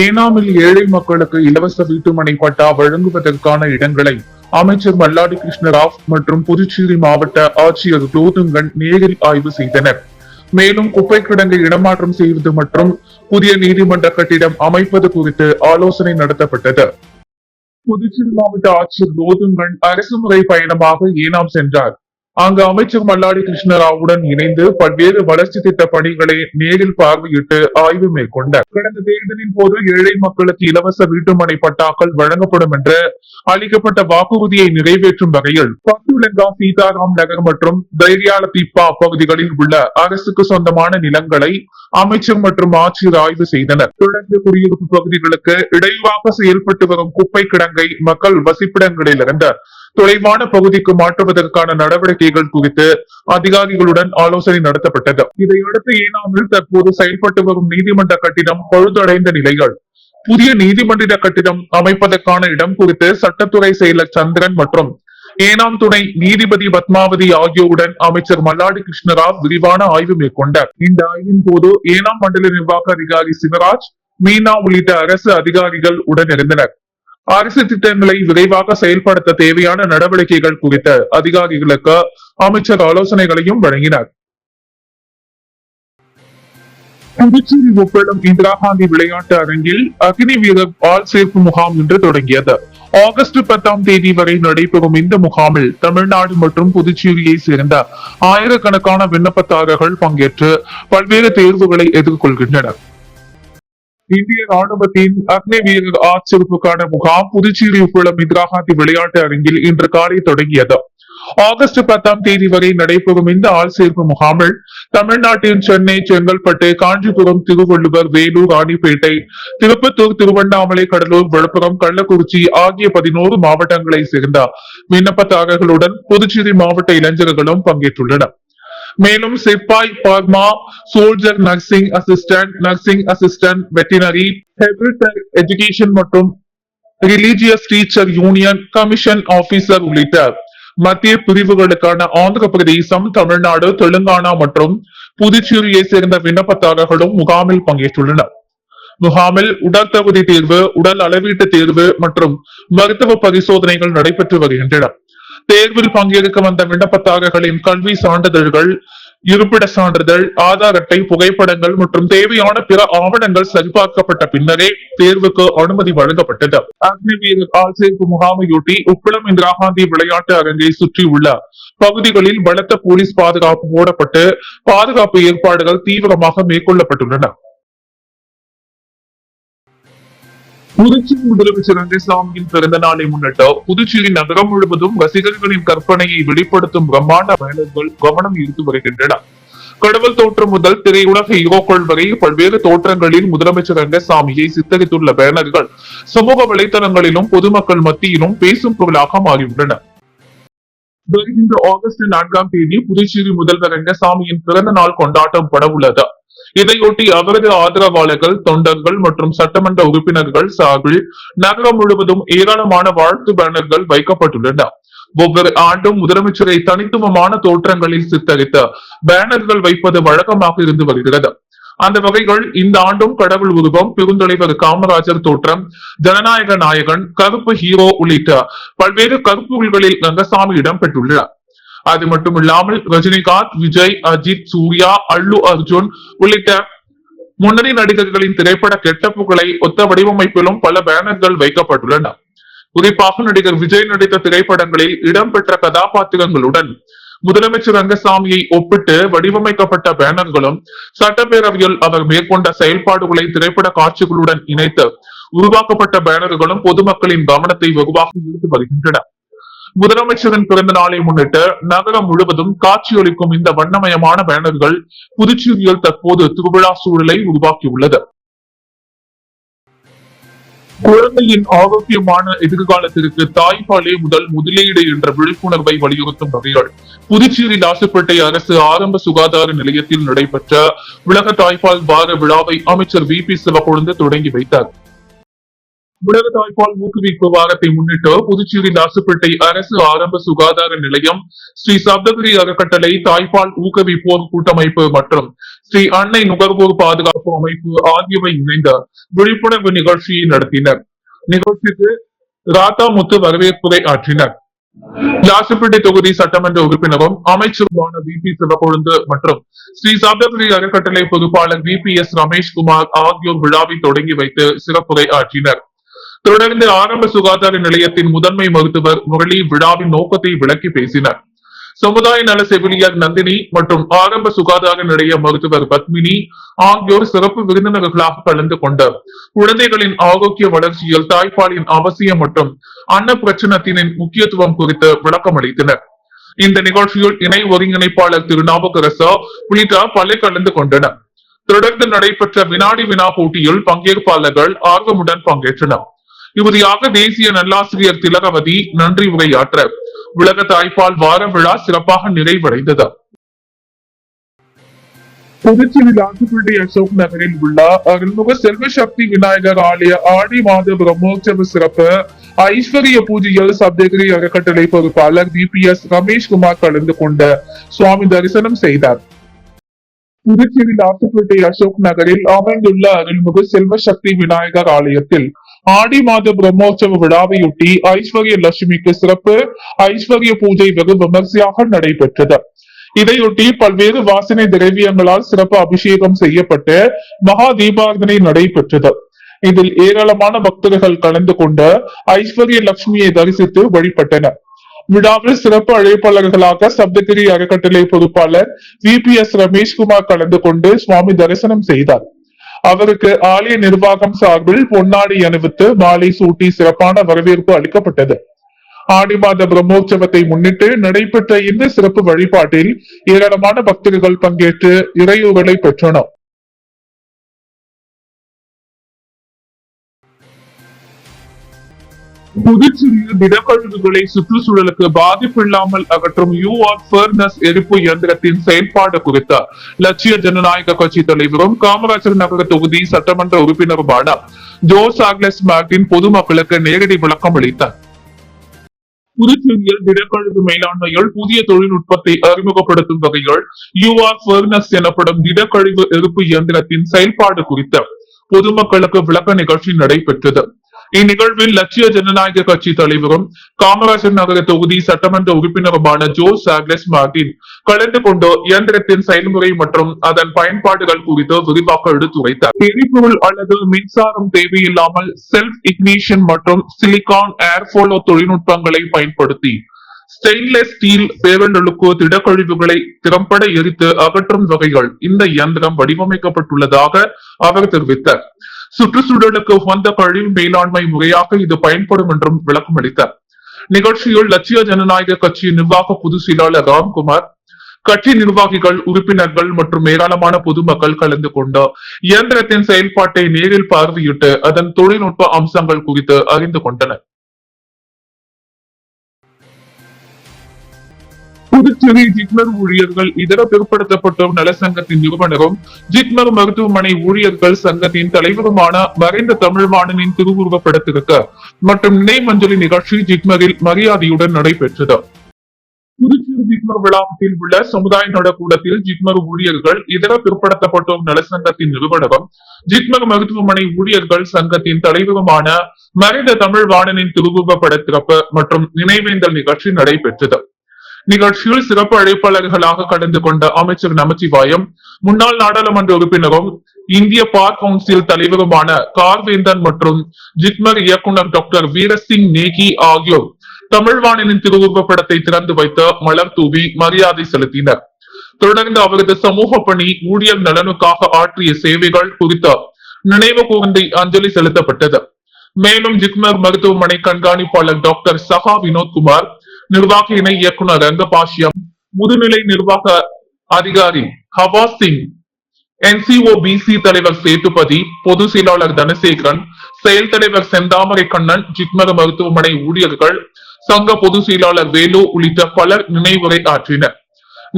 ஏனாமில் ஏழை மக்களுக்கு இலவச வீட்டுமனை பட்டா வழங்குவதற்கான இடங்களை அமைச்சர் மல்லாடி கிருஷ்ணராவ் மற்றும் புதுச்சேரி மாவட்ட ஆட்சியர் லோதுங்கன் நேரில் ஆய்வு செய்தனர். மேலும் குப்பை கிடங்கை இடமாற்றம் செய்வது மற்றும் புதிய நீதிமன்ற கட்டிடம் அமைப்பது குறித்து ஆலோசனை நடத்தப்பட்டது. புதுச்சேரி மாவட்ட ஆட்சியர் லோதுங்கன் அரசுமுறை பயணமாக ஏனாம் சென்றார். அங்கு அமைச்சர் மல்லாடி கிருஷ்ணராவுடன் இணைந்து பல்வேறு வளர்ச்சி திட்ட பணிகளை நேரில் பார்வையிட்டு ஆய்வு மேற்கொண்டார். கடந்த தேர்தலின் போது ஏழை மக்களுக்கு இலவச வீட்டுமனை பட்டாக்கள் வழங்கப்படும் என்ற அளிக்கப்பட்ட வாக்குறுதியை நிறைவேற்றும் வகையில் பத்துலங்கா, சீதாராம் நகர் மற்றும் தைரியால தீப்பா பகுதிகளில் உள்ள அரசுக்கு சொந்தமான நிலங்களை அமைச்சர் மற்றும் ஆட்சியர் ஆய்வு செய்தனர். தொடர்ந்து குடியிருப்பு பகுதிகளுக்கு இடையூறாக செயல்பட்டு வரும் குப்பை கிடங்கை மக்கள் வசிப்பிடங்களிலிருந்து தொலைவான பகுதிக்கு மாற்றுவதற்கான நடவடிக்கைகள் குறித்து அதிகாரிகளுடன் ஆலோசனை நடத்தப்பட்டது. இதையடுத்து ஏனாமில் தற்போது செயல்பட்டு வரும் நீதிமன்ற கட்டிடம் பழுதடைந்த நிலையில் புதிய நீதிமன்ற கட்டிடம் அமைப்பதற்கான இடம் குறித்து சட்டத்துறை செயலர் சந்திரன் மற்றும் ஏனாம் துணை நீதிபதி பத்மாவதி ஆகியோருடன் அமைச்சர் மல்லாடி கிருஷ்ணராவ் விரிவான ஆய்வு மேற்கொண்டார். இந்த ஆய்வின் போது ஏனாம் மண்டல நிர்வாக அதிகாரி சிவராஜ், மீனா உள்ளிட்ட அரசு அதிகாரிகள் உடனிருந்தனர். அரசு திட்டங்களை விரைவாக செயல்படுத்த தேவையான நடவடிக்கைகள் குறித்த அதிகாரிகளுக்கு அமைச்சர் ஆலோசனைகளையும் வழங்கினார். புதுச்சேரி ஒப்பளம் இந்திரா காந்தி விளையாட்டு அரங்கில் அக்னி வீரர் ஆள் சேர்ப்பு முகாம் இன்று தொடங்கியது. ஆகஸ்ட் 10 வரை நடைபெறும் இந்த முகாமில் தமிழ்நாடு மற்றும் புதுச்சேரியை சேர்ந்த ஆயிரக்கணக்கான விண்ணப்பதாரர்கள் பங்கேற்று பல்வேறு தேர்வுகளை எதிர்கொள்கின்றனர். இந்திய ராணுவத்தின் அக்னி வீரர் ஆட்சேர்ப்புக்கான முகாம் புதுச்சேரி உப்பளம் இந்திரா காந்தி விளையாட்டு அரங்கில் இன்று காலை தொடங்கியது. ஆகஸ்ட் 10 வரை நடைபெறும் இந்த ஆள் சேர்ப்பு முகாமில் தமிழ்நாட்டின் சென்னை, செங்கல்பட்டு, காஞ்சிபுரம், திருவள்ளுவர், வேலூர், ராணிப்பேட்டை, திருப்பத்தூர், திருவண்ணாமலை, கடலூர், விழுப்புரம், கள்ளக்குறிச்சி ஆகிய 11 மாவட்டங்களை சேர்ந்த விண்ணப்பதாரர்களுடன் புதுச்சேரி மாவட்ட இளைஞர்களும் பங்கேற்றுள்ளனர். மேலும் சிப்பாய், pharma, soldier, nursing assistant, veterinary, health education மற்றும் religious teacher union commission officer உள்ளிட்ட மத்திய பிரிவுகளுக்கான ஆந்திர பிரதேசம், தமிழ்நாடு, தெலுங்கானா மற்றும் புதுச்சேரியை சேர்ந்த விண்ணப்பதாரர்களும் முகாமில் பங்கேற்றுள்ளனர். முகாமில் உடல் தகுதி தேர்வு, உடல் அளவீட்டு தேர்வு மற்றும் மருத்துவ பரிசோதனைகள் நடைபெற்று வருகின்றன. தேர்வில் பங்கேற்க வந்த விண்ணப்பதாரர்களின் கல்வி சான்றிதழ்கள், இருப்பிட சான்றிதழ், ஆதார் அட்டை, புகைப்படங்கள் மற்றும் தேவையான பிற ஆவணங்கள் சரிபார்க்கப்பட்ட பின்னரே தேர்வுக்கு அனுமதி வழங்கப்பட்டது. அக்னி வீரர் ஆள் சேர்ப்பு முகாமையொட்டி உப்பளம் இந்திரா காந்தி விளையாட்டு அரங்கை சுற்றியுள்ள பகுதிகளில் பலத்த போலீஸ் பாதுகாப்பு போடப்பட்டு பாதுகாப்பு ஏற்பாடுகள் தீவிரமாக மேற்கொள்ளப்பட்டுள்ளன. புதுச்சேரி முதலமைச்சர் ரங்கசாமியின் பிறந்த நாளை முன்னிட்டு புதுச்சேரி நகரம் முழுவதும் ரசிகர்களின் கற்பனையை வெளிப்படுத்தும் பிரம்மாண்ட பேனர்கள் கவனம் ஈர்த்து வருகின்றன. கடவுள் தோற்றம் முதல் திரையுலக ஹீரோக்கள் வரை பல்வேறு தோற்றங்களில் முதலமைச்சர் ரங்கசாமியை சித்தரித்துள்ள பேனர்கள் சமூக வலைதளங்களிலும் பொதுமக்கள் மத்தியிலும் பேசும் பொருளாக மாறியுள்ளன. வருகின்ற ஆகஸ்ட் 4 புதுச்சேரி முதல்வர் ரங்கசாமியின் பிறந்த நாள் கொண்டாட்டம் பட உள்ளது. இதையொட்டி அவரது ஆதரவாளர்கள், தொண்டர்கள் மற்றும் சட்டமன்ற உறுப்பினர்கள் சார்பில் நகரம் முழுவதும் ஏராளமான வாழ்த்து பேனர்கள் வைக்கப்பட்டுள்ளன. ஒவ்வொரு ஆண்டும் முதலமைச்சரை தனித்துவமான தோற்றங்களில் சித்தரித்த பேனர்கள் வைப்பது வழக்கமாக இருந்து வருகிறது. அந்த வகைகள் இந்த ஆண்டும் கடவுள் உருவம், பெருந்தலைவர் காமராஜர் தோற்றம், ஜனநாயக நாயகன், கருப்பு ஹீரோ உள்ளிட்ட பல்வேறு கருப்பொருள்களில் ரங்கசாமி இடம்பெற்றுள்ளார். அது மட்டுமில்லாமல் ரஜினிகாந்த், விஜய், அஜித், சூர்யா, அல்லு அர்ஜுன் உள்ளிட்ட முன்னணி நடிகர்களின் திரைப்பட கெட்டப்புகளை ஒத்த வடிவமைப்பிலும் பல பேனர்கள் வைக்கப்பட்டுள்ளன. குறிப்பாக நடிகர் விஜய் நடித்த திரைப்படங்களில் இடம்பெற்ற கதாபாத்திரங்களுடன் முதலமைச்சர் ரங்கசாமியை ஒப்பிட்டு வடிவமைக்கப்பட்ட பேனர்களும் சட்டப்பேரவையில் அவர் மேற்கொண்ட செயல்பாடுகளை திரைப்பட காட்சிகளுடன் இணைத்து உருவாக்கப்பட்ட பேனர்களும் பொதுமக்களின் கவனத்தை வெகுவாக ஈர்த்து வருகின்றன. முதலமைச்சரின் பிறந்த நாளை முன்னிட்டு நகரம் முழுவதும் காட்சியளிக்கும் இந்த வண்ணமயமான பேனர்கள் புதுச்சேரியில் தற்போது திருவிழா சூழலை உருவாக்கியுள்ளது. குழந்தையின் ஆரோக்கியமான எதிர்காலத்திற்கு தாய்ப்பாலே முதல் முதலீடு என்ற விழிப்புணர்வை வலியுறுத்தும் வகையில் புதுச்சேரி லாசுப்பேட்டை அரசு ஆரம்ப சுகாதார நிலையத்தில் நடைபெற்ற உலக தாய்ப்பால் வார விழாவை அமைச்சர் VP சிவக்கொழுந்து தொடங்கி வைத்தார். உலக தாய்ப்பால் ஊக்குவிப்பு வாரத்தை முன்னிட்டு புதுச்சேரி லாசுப்பேட்டை அரசு ஆரம்ப சுகாதார நிலையம், ஸ்ரீ சப்தகிரி அறக்கட்டளை, தாய்ப்பால் ஊக்குவிப்போர் கூட்டமைப்பு மற்றும் ஸ்ரீ அன்னை நுகர்வோர் பாதுகாப்பு அமைப்பு ஆகியவை இணைந்த விழிப்புணர்வு நிகழ்ச்சியை நடத்தினர். நிகழ்ச்சிக்கு ராதாமுத்து வரவேற்புரை ஆற்றினர். லாசுப்பேட்டை தொகுதி சட்டமன்ற உறுப்பினரும் அமைச்சருமான வி பி சிவக்கொழுந்து மற்றும் ஸ்ரீ சப்தகிரி அறக்கட்டளை பொதுப்பாளர் வி பி எஸ் ரமேஷ்குமார் ஆகியோர் விழாவை தொடங்கி வைத்து சிறப்புரை ஆற்றினர். தொடர்ந்து ஆரம்ப சுகாதார நிலையத்தின் முதன்மை மருத்துவர் முரளி விழாவின் நோக்கத்தை விளக்கி பேசினார். சமுதாய நல செவிலியர் நந்தினி மற்றும் ஆரம்ப சுகாதார நிலைய மருத்துவர் பத்மினி ஆகியோர் சிறப்பு விருந்தினர்களாக கலந்து கொண்ட குழந்தைகளின் ஆரோக்கிய வளர்ச்சியில் தாய்ப்பாலின் அவசியம் மற்றும் அன்ன பிரச்சனத்தின் முக்கியத்துவம் குறித்து விளக்கம் அளித்தனர். இந்த நிகழ்ச்சியில் இணை ஒருங்கிணைப்பாளர் திருநாவுக்கரசு உள்ளிட்ட பலர் கலந்து கொண்டனர். தொடர்ந்து நடைபெற்ற வினாடி வினா போட்டியில் பங்கேற்பாளர்கள் ஆர்வமுடன் பங்கேற்றனர். இறுதியாக தேசிய நல்லாசிரியர் திலகவதி நன்றி உரையாற்ற உலக தாய்ப்பால் வார விழா சிறப்பாக நிறைவடைந்தது. புதுச்சேரி லாசுப்பேட்டை அசோக் நகரில் உள்ள அருள்மிகு செல்வ சக்தி விநாயகர் ஆலய ஆடி மாத பிரம்மோற்சவ சிறப்பு ஐஸ்வர்ய பூஜையில் சப்தகிரி அறக்கட்டளை பொறுப்பாளர் வி பி எஸ் ரமேஷ்குமார் கலந்து கொண்ட சுவாமி தரிசனம் செய்தார். புதுச்சேரி லாசுப்பேட்டை அசோக் நகரில் அமைந்துள்ள அருள்மிகு செல்வ சக்தி விநாயகர் ஆலயத்தில் ஆடி மாத பிரம்மோற்சவ விழாவையொட்டி ஐஸ்வர்ய லட்சுமிக்கு சிறப்பு ஐஸ்வர்ய பூஜை வெகு விமர்சையாக நடைபெற்றது. இதையொட்டி பல்வேறு வாசனை திரவியங்களால் சிறப்பு அபிஷேகம் செய்யப்பட்டு மகா தீபாரதனை நடைபெற்றது. இதில் ஏராளமான பக்தர்கள் கலந்து கொண்டு ஐஸ்வர்ய லட்சுமியை தரிசித்து வழிபட்டனர். விழாவில் சிறப்பு அழைப்பாளர்களாக சப்தகிரி அறக்கட்டளை பொறுப்பாளர் வி பி எஸ் ரமேஷ்குமார் கலந்து கொண்டு சுவாமி தரிசனம் செய்தார். அவருக்கு ஆலய நிர்வாகம் சார்பில் பொன்னாடி அணிவித்து மாலை சூட்டி சிறப்பான வரவேற்பு அளிக்கப்பட்டது. ஆடி மாத பிரம்மோற்சவத்தை முன்னிட்டு நடைபெற்ற இந்த சிறப்பு வழிபாட்டில் ஏராளமான பக்தர்கள் பங்கேற்று இறையூறலை பெற்றனர். புதுச்சேரியில் திடக்கழிவுகளை சுற்றுச்சூழலுக்கு பாதிப்பு இல்லாமல் அகற்றும் எரிப்பு இயந்திரத்தின் செயல்பாடு குறித்த லட்சிய ஜனநாயக கட்சி தலைவரும் காமராஜர் நகர தொகுதி சட்டமன்ற உறுப்பினருமான ஜோஸ் ஆக்லஸ் மார்டின் பொதுமக்களுக்கு நேரடி விளக்கம் அளித்தார். புதுச்சேரியில் திடக்கழிவு மேலாண்மையில் புதிய தொழில்நுட்பத்தை அறிமுகப்படுத்தும் வகையில் எனப்படும் திடக்கழிவு எரிப்பு இயந்திரத்தின் செயல்பாடு குறித்த பொதுமக்களுக்கு விளக்க நிகழ்ச்சி நடைபெற்றது. இந்நிகழ்வில் லட்சிய ஜனநாயக கட்சி தலைவரும் காமராஜர் நகர தொகுதி சட்டமன்ற உறுப்பினருமான ஜோஸ் ஆக்லஸ் மார்டின் கலந்து கொண்டு இயந்திரத்தின் செயல்முறை மற்றும் அதன் பயன்பாடுகள் குறித்து விரிவாக எடுத்துரைத்தார். எரிபொருள் அல்லது மின்சாரம் தேவையில்லாமல் செல்ஃப் இக்னிஷன் மற்றும் சிலிகான் ஏர்ஃபோலோ தொழில்நுட்பங்களை பயன்படுத்தி ஸ்டெயின்லெஸ் ஸ்டீல் பேரண்டலுக்கு திடக்கழிவுகளை திறம்பட எரித்து அகற்றும் வகைகள் இந்த இயந்திரம் வடிவமைக்கப்பட்டுள்ளதாக அவர் தெரிவித்தார். சுற்றுச்சூழலுக்கு உகந்த கழிவு மேலாண்மை முறையாக இது பயன்படும் என்றும் விளக்கம் அளித்தார். நிகழ்ச்சியில் லட்சிய ஜனநாயக கட்சியின் நிர்வாக பொதுச் செயலாளர் ராம்குமார், கட்சி நிர்வாகிகள், உறுப்பினர்கள் மற்றும் ஏராளமான பொதுமக்கள் கலந்து கொண்டு இயந்திரத்தின் செயல்பாட்டை நேரில் பார்வையிட்டு அதன் தொழில்நுட்ப அம்சங்கள் குறித்து அறிந்து கொண்டனர். புதுச்சேரி ஜிப்மர் ஊழியர்கள் இதர பிற்படுத்தப்பட்டோர் நலசங்கத்தின் நிறுவனரும் ஜிப்மர் மருத்துவமனை ஊழியர்கள் சங்கத்தின் தலைவருமான மறைந்த தமிழ்வாணனின் திருவுருவ படத்திற்கு மற்றும் நினைவஞ்சலி நிகழ்ச்சி ஜிப்மரில் மரியாதையுடன் நடைபெற்றது. புதுச்சேரி ஜிப்மர் வளாகத்தில் உள்ள சமுதாய நலக்கூடத்தில் ஜிப்மர் ஊழியர்கள் இதர பிற்படுத்தப்பட்டோர் நலசங்கத்தின் நிறுவனரும் ஜிப்மர் மருத்துவமனை ஊழியர்கள் சங்கத்தின் தலைவருமான மறைந்த தமிழ்வாணனின் திருவுருவ படத்திற்கு மற்றும் நினைவேந்தல் நிகழ்ச்சி நடைபெற்றது. நிகழ்ச்சியில் சிறப்பு அழைப்பாளர்களாக கலந்து கொண்ட அமைச்சர் நமச்சிவாயம், முன்னாள் நாடாளுமன்ற உறுப்பினரும் இந்திய பார் கவுன்சில் தலைவருமான கார்வேந்தன் மற்றும் ஜிப்மர் இயக்குனர் டாக்டர் வீரசிங் நேகி ஆகியோர் தமிழ்வாணனின் திருவுருவ படத்தை திறந்து வைத்து மலர் தூவி மரியாதை செலுத்தினர். தொடர்ந்து அவரது சமூக பணி, ஊழியர் நலனுக்காக ஆற்றிய சேவைகள் குறித்த நினைவு கூர்ந்து அஞ்சலி செலுத்தப்பட்டது. மேலும் ஜிப்மர் மருத்துவமனை கண்காணிப்பாளர் டாக்டர் சஹா வினோத்குமார், நிர்வாக இணை இயக்குனர் ரங்கபாஷ்யம், முதுநிலை நிர்வாக அதிகாரி ஹவா சிங், NCOBC தலைவர் சேதுபதி, பொதுச் செயலாளர் தனசேகரன், செயல் தலைவர் செந்தாமரை கண்ணன், ஜிப்மர் மருத்துவமனை ஊழியர்கள் சங்க பொதுச் செயலாளர் வேலு உள்ளிட்ட பலர் நினைவுரை ஆற்றினர்.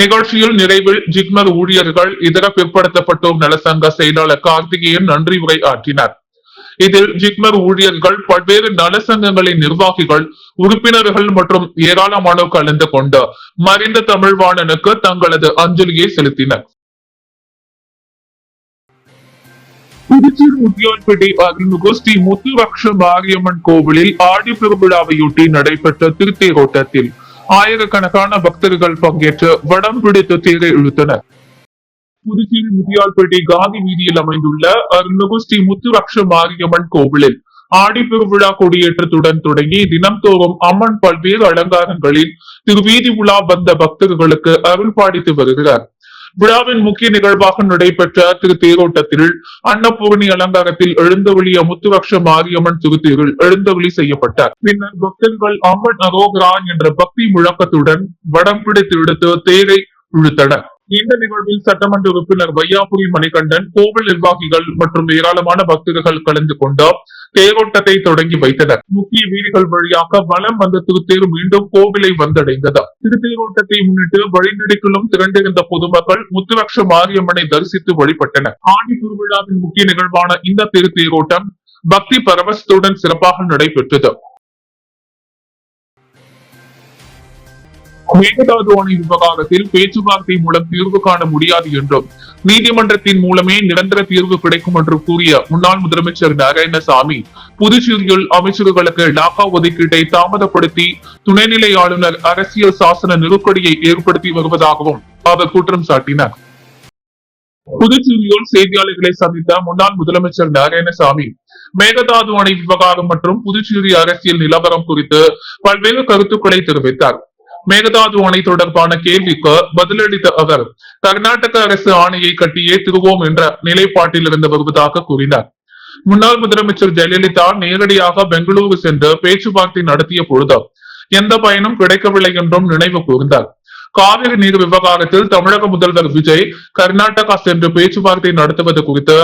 நிகழ்ச்சியில் நிறைவில் ஜிப்மர் ஊழியர்கள் இதர பிற்படுத்தப்பட்டோர் நலசங்க செயலாளர் கார்த்திகேயன் நன்றி உரை ஆற்றினார். இதில் ஜிப்மர் ஊழியர்கள், பல்வேறு நலசங்கங்களின் நிர்வாகிகள், உறுப்பினர்கள் மற்றும் ஏராளமானோர் கலந்து கொண்டு மறைந்த தமிழ்வாணனுக்கு தங்களது அஞ்சலியை செலுத்தினர். புதுச்சேரி முத்தியால்பேட்டை அருள்மிகு ஸ்ரீ முத்துவக்ஷ மாரியம்மன் கோவிலில் ஆடி பெருவிழாவையொட்டி நடைபெற்ற திருத்தேரோட்டத்தில் ஆயிரக்கணக்கான பக்தர்கள் பங்கேற்று வடம் பிடித்து தேரை இழுத்தனர். புதுச்சேரி முத்தியால்பேட்டை காந்தி வீதியில் அமைந்துள்ள அருள்மிகு ஸ்ரீ முத்துவக்ஷ மாரியம்மன் கோவிலில் ஆடி பெருவிழா கொடியேற்றத்துடன் தொடங்கி தினம்தோறும் அம்மன் பல்வேறு அலங்காரங்களில் திருவீதி உலா வந்த பக்தர்களுக்கு அருள் பாடித்து வருகிறார். விழாவின் முக்கிய நிகழ்வாக நடைபெற்ற திருத்தேரோட்டத்தில் அன்னபூரணி அலங்காரத்தில் எழுந்தவெளிய முத்துவக்ஷ மாரியம்மன் திருத்தேரில் எழுந்தவெளி செய்யப்பட்டார். பின்னர் பக்தர்கள் அம்மன் அரோகரா என்ற பக்தி முழக்கத்துடன் வடம் பிடித்து எடுத்து தேரை இழுத்தனர். இந்த நிகழ்வில் சட்டமன்ற உறுப்பினர் வையாபுரி மணிகண்டன், கோவில் நிர்வாகிகள் மற்றும் ஏராளமான பக்தர்கள் கலந்து கொண்டு தேரோட்டத்தை தொடங்கி வைத்தனர். முக்கிய வீதிகள் வழியாக வலம் வந்த திருத்தேர் மீண்டும் கோவிலை வந்தடைந்தது. திருத்தேரோட்டத்தை முன்னிட்டு வழிநெடுக்கிலும் திரண்டிருந்த பொதுமக்கள் முத்துவக்ஷ மாரியம்மனை தரிசித்து வழிபட்டனர். ஆடி திருவிழாவின் முக்கிய நிகழ்வான இந்த திருத்தேரோட்டம் பக்தி பரவசத்துடன் சிறப்பாக நடைபெற்றது. மேகதாது அணை விவகாரத்தில் பேச்சுவார்த்தை மூலம் தீர்வு காண முடியாது என்றும் நீதிமன்றத்தின் மூலமே நிரந்தர தீர்வு கிடைக்கும் என்று கூறிய முன்னாள் முதலமைச்சர் நாராயணசாமி, புதுச்சேரியில் அமைச்சர்களுக்கு லாகா ஒதுக்கீட்டை தாமதப்படுத்தி துணைநிலை ஆளுநர் அரசியல் சாசன நெருக்கடியை ஏற்படுத்தி வருவதாகவும் அவர் குற்றம் சாட்டினார். புதுச்சேரியில் செய்தியாளர்களை சந்தித்த முன்னாள் முதலமைச்சர் நாராயணசாமி, மேகதாது அணை விவகாரம் மற்றும் புதுச்சேரி அரசியல் நிலவரம் குறித்து பல்வேறு கருத்துக்களை தெரிவித்தார். மேகதாது அணை தொடர்பான கேள்விக்கு பதிலளித்த அவர், கர்நாடக அரசு ஆணையை கட்டியே திருவோம் என்ற நிலைப்பாட்டில் இருந்து வருவதாக கூறினார். முன்னாள் முதலமைச்சர் ஜெயலலிதா நேரடியாக பெங்களூரு சென்று பேச்சுவார்த்தை நடத்திய பொழுது எந்த பயனும் கிடைக்கவில்லை என்றும் நினைவு கூர்ந்தார். காவிரி நீர் விவகாரத்தில் தமிழக முதல்வர் விஜய் கர்நாடகா சென்று பேச்சுவார்த்தை நடத்துவது குறித்து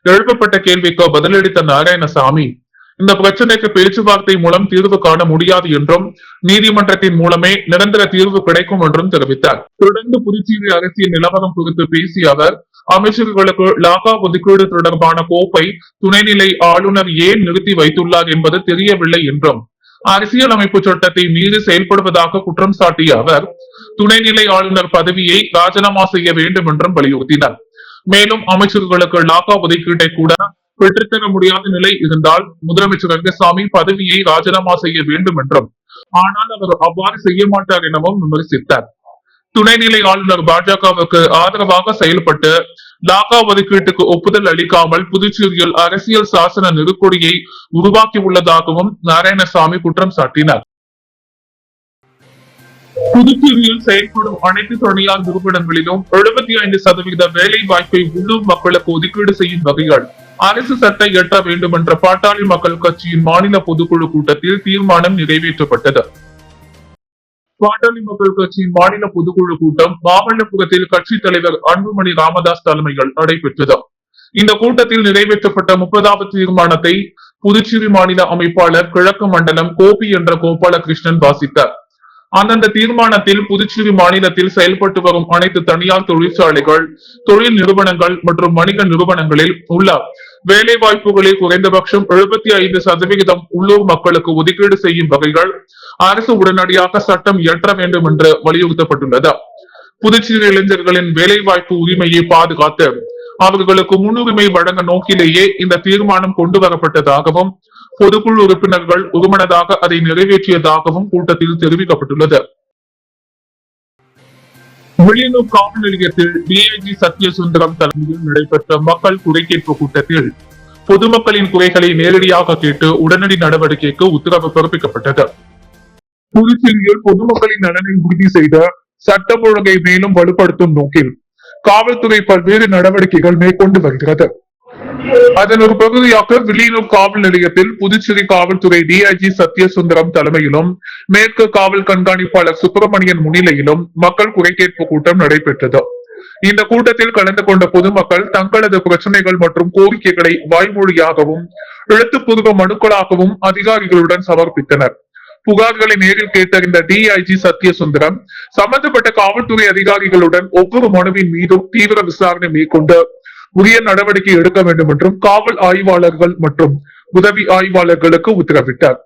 எழுப்பப்பட்ட கேள்விக்கு பதிலளித்த நாராயணசாமி, இந்த பிரச்சனைக்கு பேச்சுவார்த்தை மூலம் தீர்வு காண முடியாது என்றும் நீதிமன்றத்தின் மூலமே நிரந்தர தீர்வு கிடைக்கும் என்றும் தெரிவித்தார். தொடர்ந்து புதுச்சேரி அரசியல் நிலவரம் குறித்து பேசிய அவர், அமைச்சர்களுக்கு லாகா ஒதுக்கீடு தொடர்பான கோப்பை துணைநிலை ஆளுநர் ஏன் நிறுத்தி வைத்துள்ளார் என்பது தெரியவில்லை என்றும், அரசியல் அமைப்பு சட்டத்தை மீறி செயல்படுவதாக குற்றம் சாட்டிய அவர், துணைநிலை ஆளுநர் பதவியை ராஜினாமா செய்ய வேண்டும் என்றும் வலியுறுத்தினார். மேலும் அமைச்சர்களுக்கு லாகா ஒதுக்கீட்டை கூட பெற்றுத்தர முடியாத நிலை இருந்தால் முதலமைச்சர் ரங்கசாமி பதவியை ராஜினாமா செய்ய வேண்டும் என்றும், ஆனால் அவர் அவ்வாறு செய்ய மாட்டார் எனவும் விமர்சித்தார். துணைநிலை ஆளுநர் பாஜகவுக்கு ஆதரவாக செயல்பட்டு லாகா ஒதுக்கீட்டுக்கு ஒப்புதல் அளிக்காமல் புதுச்சேரியில் அரசியல் சாசன நெருக்கடியை உருவாக்கி உள்ளதாகவும் நாராயணசாமி குற்றம் சாட்டினார். புதுச்சேரியில் செயல்படும் அனைத்து தனியார் நிறுவனங்களிலும் 75% வேலை வாய்ப்பை உள்ளூர் மக்களுக்கு ஒதுக்கீடு செய்யும் வகையில் அரசு சட்டை எட்ட வேண்டும் என்ற பாட்டாளி மக்கள் கட்சியின் மாநில பொதுக்குழு கூட்டத்தில் தீர்மானம் நிறைவேற்றப்பட்டது. பாட்டாளி மக்கள் கட்சியின் மாநில பொதுக்குழு கூட்டம் மாமல்லபுரத்தில் கட்சித் தலைவர் அன்புமணி ராமதாஸ் தலைமையில் நடைபெற்றது. இந்த கூட்டத்தில் நிறைவேற்றப்பட்ட 30வது தீர்மானத்தை புதுச்சேரி மாநில அமைப்பாளர் கிழக்கு மண்டலம் கோபி என்ற கோபாலகிருஷ்ணன் வாசித்தார். அந்தந்த தீர்மானத்தில் புதுச்சேரி மாநிலத்தில் செயல்பட்டு வரும் அனைத்து தனியார் தொழிற்சாலைகள், தொழில் நிறுவனங்கள் மற்றும் வணிக நிறுவனங்களில் உள்ள வேலை வாய்ப்புகளில் குறைந்தபட்சம் 75% உள்ளூர் மக்களுக்கு ஒதுக்கீடு செய்யும் வகைகள் அரசு உடனடியாக சட்டம் இயற்ற வேண்டும் என்று வலியுறுத்தப்பட்டுள்ளது. புதுச்சேரி இளைஞர்களின் வேலை வாய்ப்பு உரிமையை பாதுகாத்து அவர்களுக்கு முன்னுரிமை வழங்க நோக்கிலேயே இந்த தீர்மானம் கொண்டு வரப்பட்டதாகவும் பொதுக்குழு உறுப்பினர்கள் ஒருமனதாக அதை நிறைவேற்றியதாகவும் கூட்டத்தில் தெரிவிக்கப்பட்டுள்ளது. வில்லியனூர் காவல் நிலையத்தில் டிஐஜி சத்யசுந்தரம் தலைமையில் நடைபெற்ற மக்கள் குறைகேட்பு கூட்டத்தில் பொதுமக்களின் குறைகளை நேரடியாக கேட்டு உடனடி நடவடிக்கைக்கு உத்தரவு பிறப்பிக்கப்பட்டது. புதுச்சேரியில் பொதுமக்களின் நலனை உறுதி செய்த சட்டம் ஒழுங்கை மேலும் வலுப்படுத்தும் நோக்கில் காவல்துறை பல்வேறு நடவடிக்கைகள் மேற்கொண்டு வருகிறது. அதன் ஒரு பகுதியாக வில்லியனூர் காவல் நிலையத்தில் புதுச்சேரி காவல்துறை டிஐஜி சத்யசுந்தரம் தலைமையிலும் மேற்கு காவல் கண்காணிப்பாளர் சுப்பிரமணியன் முன்னிலையிலும் மக்கள் குறைகேட்பு கூட்டம் நடைபெற்றது. இந்த கூட்டத்தில் கலந்து கொண்ட பொதுமக்கள் தங்களது பிரச்சனைகள் மற்றும் கோரிக்கைகளை வாய்மொழியாகவும் எழுத்துப்பூர்வ மனுக்களாகவும் அதிகாரிகளுடன் சமர்ப்பித்தனர். புகார்களை நேரில் கேட்டறிந்த டிஐஜி சத்யசுந்தரம் சம்பந்தப்பட்ட காவல்துறை அதிகாரிகளுடன் ஒவ்வொரு மனுவின் மீதும் தீவிர விசாரணை மேற்கொண்டு உரிய நடவடிக்கை எடுக்க வேண்டும் என்றும் காவல் ஆய்வாளர்கள் மற்றும் உதவி ஆய்வாளர்களுக்கு உத்தரவிட்டார்.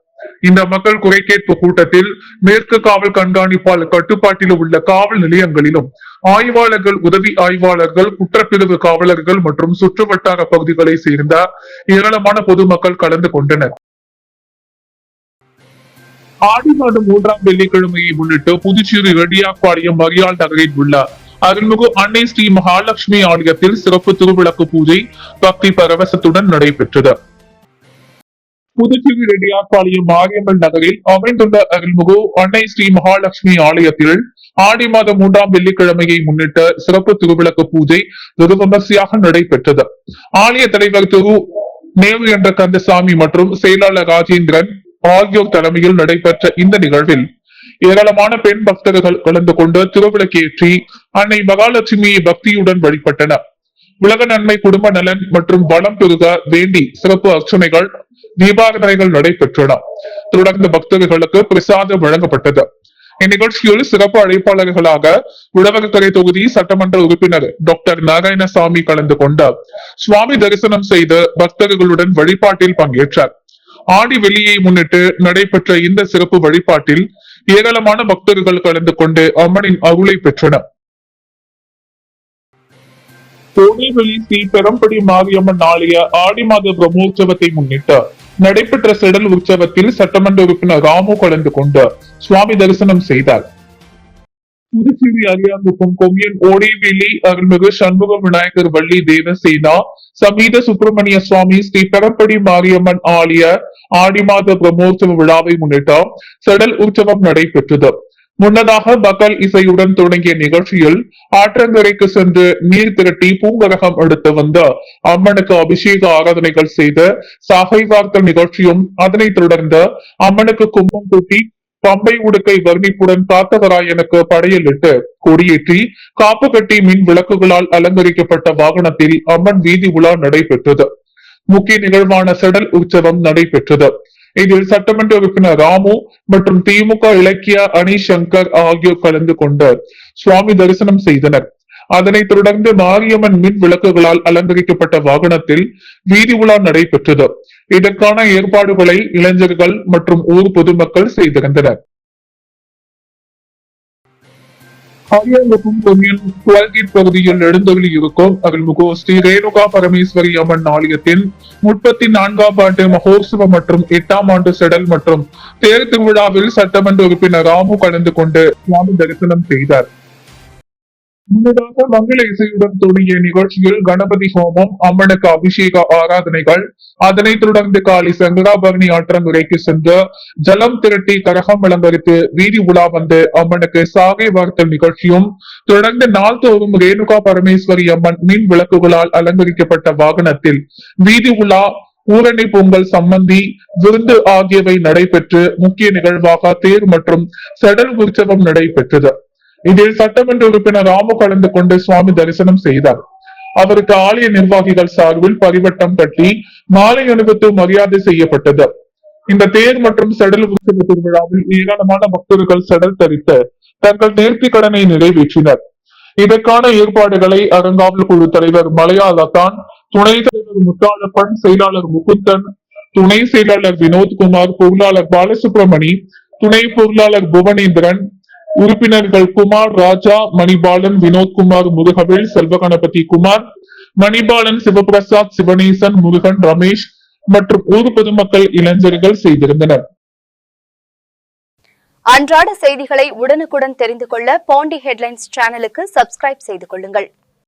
இந்த மக்கள் குறை கேட்பு கூட்டத்தில் மேற்கு காவல் கண்காணிப்பாளர் கட்டுப்பாட்டில் உள்ள காவல் நிலையங்களிலும் ஆய்வாளர்கள், உதவி ஆய்வாளர்கள், குற்றப்பிரிவு காவலர்கள் மற்றும் சுற்றுவட்டார பகுதிகளை சேர்ந்த ஏராளமான பொதுமக்கள் கலந்து கொண்டனர். ஆடி மாதம் 3ஆம் வெள்ளிக்கிழமையை முன்னிட்டு புதுச்சேரி ரெட்டியார்பாளையம் மரியாள் நகரில் உள்ள அருள்மிகு அன்னை ஸ்ரீ மகாலட்சுமி ஆலயத்தில் சிறப்பு திருவிளக்கு பூஜை பக்தி பரவசத்துடன் நடைபெற்றது. புதுச்சேரி ரெட்டியார்பாளையம் மாரியம்மன் நகரில் அமைந்துள்ள அருள்மிகு அன்னை ஸ்ரீ மகாலட்சுமி ஆலயத்தில் ஆடி மாதம் 3ஆம் வெள்ளிக்கிழமையை முன்னிட்டு சிறப்பு திருவிளக்கு பூஜை வெகு விமர்சையாக நடைபெற்றது. ஆலய தலைவர் திரு நேரு என்ற கந்தசாமி மற்றும் செயலாளர் ராஜேந்திரன் ஆகியோர் தலைமையில் நடைபெற்ற இந்த நிகழ்வில் ஏராளமான பெண் பக்தர்கள் கலந்து கொண்டு திருவிளக்கேற்றி அன்னை மகாலட்சுமியை பக்தியுடன் வழிபட்டனர். உலக நன்மை, குடும்ப நலன் மற்றும் வளம் பெருக வேண்டி சிறப்பு அர்ச்சனைகள், தீபாராதனைகள் நடைபெற்றன. தொடர்ந்து பக்தர்களுக்கு பிரசாதம் வழங்கப்பட்டது. இந்நிகழ்ச்சியில் சிறப்பு அழைப்பாளர்களாக உழவர்கரை தொகுதி சட்டமன்ற உறுப்பினர் டாக்டர் நாராயணசாமி கலந்து கொண்டார். சுவாமி தரிசனம் செய்து பக்தர்களுடன் வழிபாட்டில் பங்கேற்றார். ஆடி வெள்ளியை முன்னிட்டு நடைபெற்ற இந்த சிறப்பு வழிபாட்டில் ஏராளமான பக்தர்கள் கலந்து கொண்டு அம்மனின் அருளை பெற்றனர். கோடிவெளி ஸ்ரீ பெரம்படி மாரியம்மன் ஆலய ஆடி மாத பிரம்மோற்சவத்தை முன்னிட்டு நடைபெற்ற செடல் உற்சவத்தில் சட்டமன்ற உறுப்பினர் ராமு கலந்து கொண்டு சுவாமி தரிசனம் செய்தார். புதுச்சேரி அரியாங்குப்பம் கொம்யூன் ஓடிவேலி அருள்மிகு சண்முக விநாயகர் வள்ளி தேவசேனா சமீத சுப்பிரமணிய சுவாமி ஸ்ரீ பெரம்படி மாரியம்மன் ஆலய ஆடி மாத பிரம்மோற்சவ விழாவை முன்னிட்டு செடல் உற்சவம் நடைபெற்றது. முன்னதாக பகல் இசையுடன் தொடங்கிய நிகழ்ச்சியில் ஆற்றங்கரைக்கு சென்று நீர் திரட்டி பூங்கரகம் எடுத்து வந்து அம்மனுக்கு அபிஷேக ஆராதனைகள் செய்து சாகை வார்த்தல் நிகழ்ச்சியும், அதனைத் தொடர்ந்து அம்மனுக்கு கும்பம் கூட்டி பம்பை உடுக்கை வர்ணிப்புடன் காத்தவராயனுக்கு படையலிட்டு கொடியேற்றி காப்பு கட்டி மின் விளக்குகளால் அலங்கரிக்கப்பட்ட வாகனத்தில் அம்மன் வீதி உலா நடைபெற்றது. முக்கிய நிகழ்வான செடல் உற்சவம் நடைபெற்றது. இதில் சட்டமன்ற உறுப்பினர் ராமு மற்றும் திமுக இலக்கிய அணி சங்கர் ஆகியோர் கலந்து கொண்டு சுவாமி தரிசனம் செய்தனர். அதனைத் தொடர்ந்து மாரியம்மன் மின் விளக்குகளால் அலங்கரிக்கப்பட்ட வாகனத்தில் வீதி உலா நடைபெற்றது. இதற்கான ஏற்பாடுகளை இளைஞர்கள் மற்றும் ஊர் பொதுமக்கள் செய்திருந்தனர். அரியாங்குப்பம் கொம்யூன் பகுதியில் எழுந்தொழி இருக்கும் அருள்மிகு ஸ்ரீ ரேணுகா பரமேஸ்வரி அம்மன் ஆலயத்தின் 34ஆம் ஆண்டு மகோத்சவம் மற்றும் 8ஆம் ஆண்டு செடல் மற்றும் தேர் திருவிழாவில் சட்டமன்ற உறுப்பினர் ராமு கலந்து கொண்டு சுவாமி தரிசனம் செய்தார். முன்னதாக மங்கள இசையுடன் தொடங்கிய நிகழ்ச்சியில் கணபதி ஹோமம், அம்மனுக்கு அபிஷேக ஆராதனைகள், அதனைத் தொடர்ந்து காலை சங்கராபரணி ஆற்றங்குறைக்கு சென்று ஜலம் திரட்டி கரகம் அலங்கரித்து வீதி உலா வந்து அம்மனுக்கு சாகை வார்த்தல் நிகழ்ச்சியும், தொடர்ந்து நாள்தோறும் ரேணுகா பரமேஸ்வரி அம்மன் மின் விளக்குகளால் அலங்கரிக்கப்பட்ட வாகனத்தில் வீதி உலா, ஊரணி பொங்கல், சம்மந்தி விருந்து ஆகியவை நடைபெற்று முக்கிய நிகழ்வாக தேர் மற்றும் செடல் உற்சவம் நடைபெற்றது. இதில் சட்டமன்ற உறுப்பினர் ராமு கலந்து கொண்டு சுவாமி தரிசனம் செய்தார். அவருக்கு ஆலய நிர்வாகிகள் சார்பில் பரிவட்டம் கட்டி மாலை அணிவித்து மரியாதை செய்யப்பட்டது. இந்த தேர் மற்றும் செடல் உற்சவ திருவிழாவில் ஏராளமான பக்தர்கள் செடல் தரித்து தங்கள் நேர்த்தி கடனை நிறைவேற்றினர். இதற்கான ஏற்பாடுகளை அறங்காவல் குழு தலைவர் மலையாளத்தான், துணைத் தலைவர் முத்தாளப்பன், செயலாளர் முகுந்தன், துணை செயலாளர் வினோத்குமார், பொருளாளர் பாலசுப்ரமணி, துணை பொருளாளர் புவனேந்திரன், உறுப்பினர்கள் குமார், ராஜா, மணிபாலன், வினோத்குமார், முருகவேல், செல்வகணபதி குமார், மணிபாலன், சிவபிரசாத், சிவனேசன், முருகன், ரமேஷ் மற்றும் ஊர் பொதுமக்கள், இளைஞர்கள் செய்திருந்தனர். அன்றாட செய்திகளை உடனுக்குடன் தெரிந்து கொள்ள பாண்டி ஹெட்லைன்ஸ் சேனலுக்கு சப்ஸ்கிரைப் செய்து கொள்ளுங்கள்.